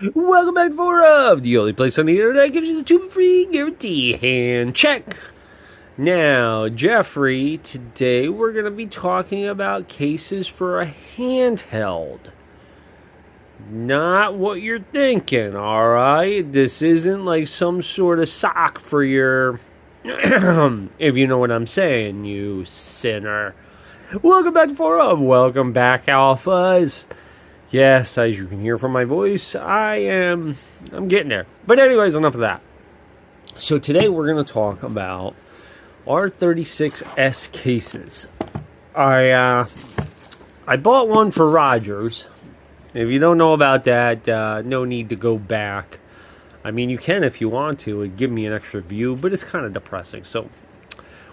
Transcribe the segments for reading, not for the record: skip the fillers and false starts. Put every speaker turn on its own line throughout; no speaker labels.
Welcome back to Four of, the only place on the internet that gives you the 2 free guarantee. Hand check. Now, Jeffrey, today we're going to be talking about cases for a handheld. Not what you're thinking, alright? This isn't like some sort of sock for your... if you know what I'm saying, you sinner. Welcome back to Four of. Welcome back, Alphas. Yes, as you can hear from my voice, I'm getting there. But anyways, enough of that. So today we're going to talk about R36S cases. I bought one for Rogers. If you don't know about that, no need to go back. I mean, you can if you want to. It'd give me an extra view, but it's kind of depressing. So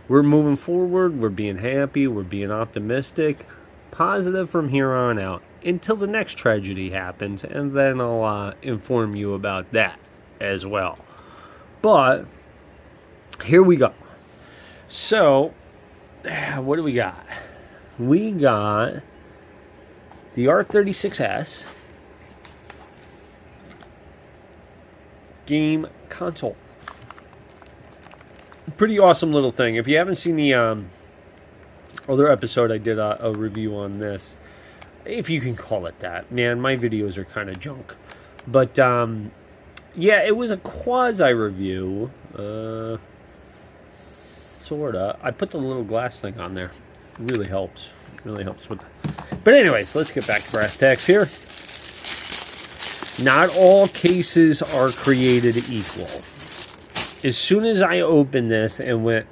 we're moving forward. We're being happy. We're being optimistic. Positive from here on out until the next tragedy happens, and then I'll inform you about that as well. But here we go. So what do we got? We got the R36S game console. Pretty awesome little thing. If you haven't seen the other episode, I did a review on this, if you can call it that. Man, my videos are kind of junk. But, yeah, it was a quasi-review. Sorta. I put the little glass thing on there. It really helps. It really helps with that. But anyways, let's get back to brass tacks here. Not all cases are created equal. As soon as I opened this and went,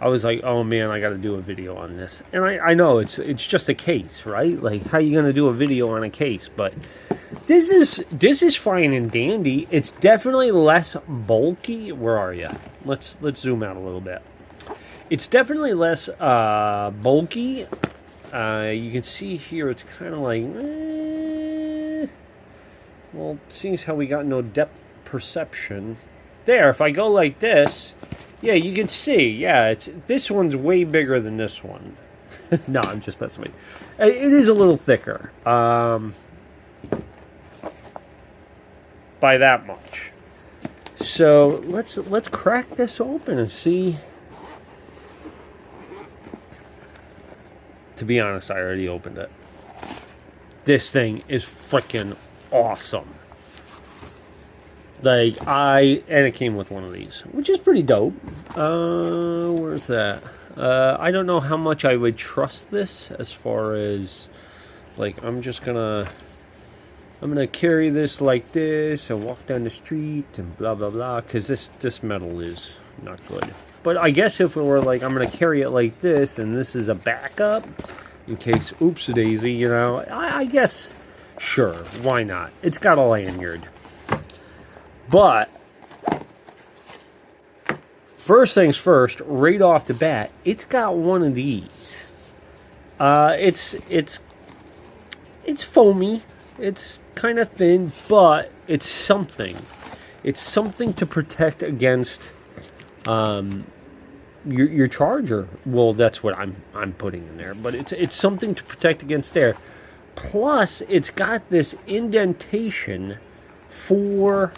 I was like, oh man, I got to do a video on this. And I know it's just a case, right? Like, how you going to do a video on a case? But this is fine and dandy. It's definitely less bulky. Where are you? Let's zoom out a little bit. It's definitely less bulky. You can see here it's kind of like, well, seeing as how we got no depth perception. There, if I go like this, yeah, you can see, yeah, this one's way bigger than this one. No, I'm just messing with you. It is a little thicker. By that much. So, let's crack this open and see. To be honest, I already opened it. This thing is freaking awesome. Like, and it came with one of these, which is pretty dope. Where's that? I don't know how much I would trust this as far as, like, I'm gonna carry this like this and walk down the street and blah, blah, blah, because this metal is not good. But I guess if it were like, I'm gonna carry it like this and this is a backup in case, oops-a-daisy, you know, I guess, sure, why not? It's got a lanyard. But first things first, right off the bat, it's got one of these. It's foamy. It's kind of thin, but it's something. It's something to protect against your charger. Well, that's what I'm putting in there, but it's something to protect against there. Plus, it's got this indentation for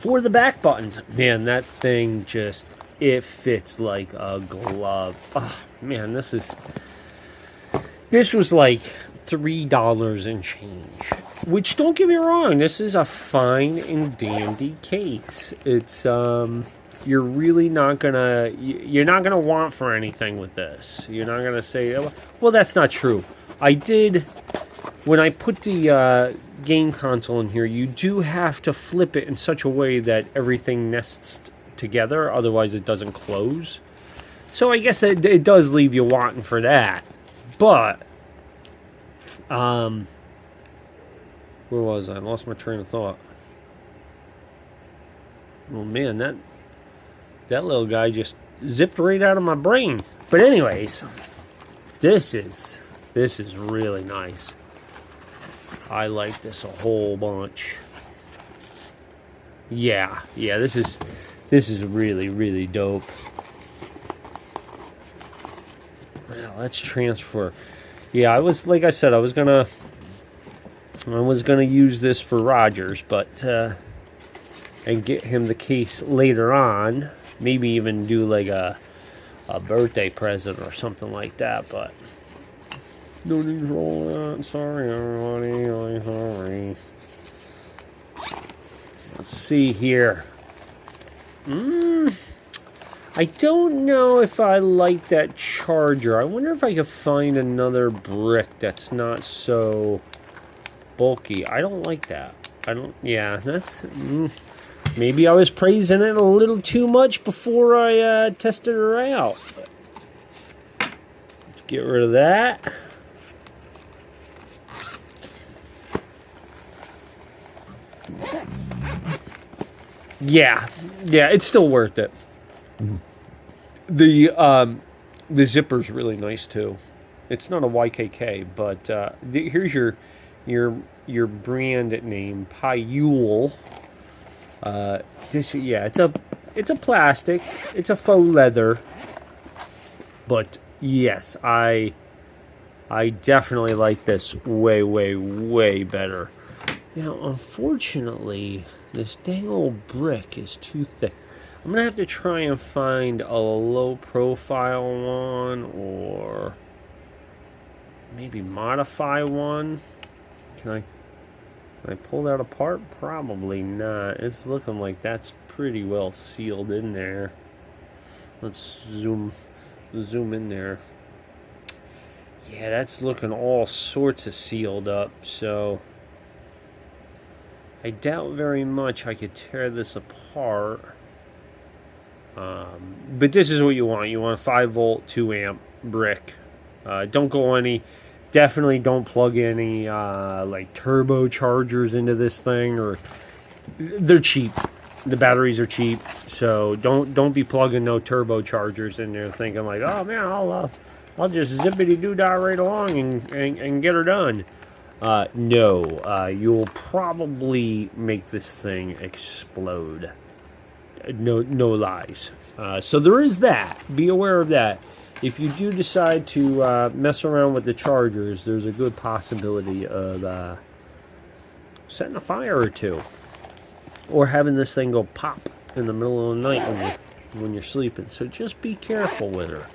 the back buttons. Man, that thing just, it fits like a glove. Oh, man, this was like $3 and change. Which, don't get me wrong, this is a fine and dandy case. It's, you're really not gonna, you're not gonna want for anything with this. You're not gonna say, well, that's not true. I did, when I put the game console in here, you do have to flip it in such a way that everything nests together, otherwise it doesn't close. So I guess it does leave you wanting for that. But where was I? Lost my train of thought. Oh man, that little guy just zipped right out of my brain. But anyways, this is really nice. I like this a whole bunch. Yeah, this is really, really dope. Well, let's transfer. Yeah, I was, like I said, I was gonna I was going to use this for Rogers, but and get him the case later on. Maybe even do like a birthday present or something like that, but no need for all that. Sorry, everybody. I'm sorry. Let's see here. I don't know if I like that charger. I wonder if I could find another brick that's not so bulky. I don't like that. Yeah, that's... maybe I was praising it a little too much before I tested her out. Let's get rid of that. Yeah, it's still worth it. The zipper's really nice too. It's not a YKK, but here's your brand name, Pyule. It's a plastic. It's a faux leather. But yes, I definitely like this way better. Now, unfortunately, this dang old brick is too thick. I'm going to have to try and find a low profile one or maybe modify one. Can I pull that apart? Probably not. It's looking like that's pretty well sealed in there. Let's zoom in there. Yeah, that's looking all sorts of sealed up, so I doubt very much I could tear this apart. But this is what you want. You want a 5-volt, 2-amp brick. Don't go definitely don't plug any like turbochargers into this thing, or they're cheap. The batteries are cheap, so don't be plugging no turbochargers in there thinking like, oh man, I'll just zippity doo dah right along and get her done. No, you'll probably make this thing explode. No lies. So there is that. Be aware of that. If you do decide to mess around with the chargers, there's a good possibility of setting a fire or two, or having this thing go pop in the middle of the night when you're sleeping. So just be careful with her.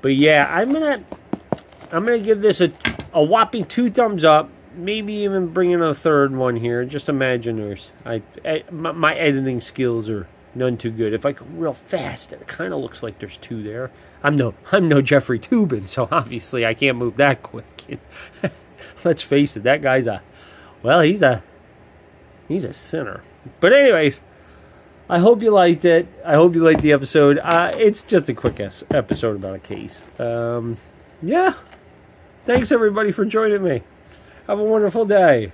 But yeah, I'm gonna give this a whopping 2 thumbs up. Maybe even bring in a third one here. Just imagine my editing skills are none too good. If I go real fast, it kind of looks like there's 2 there. I'm no Jeffrey Toobin, so obviously I can't move that quick. Let's face it, that guy's he's a sinner. But anyways, I hope you liked it. I hope you liked the episode. It's just a quick episode about a case. Yeah. Thanks everybody for joining me. Have a wonderful day.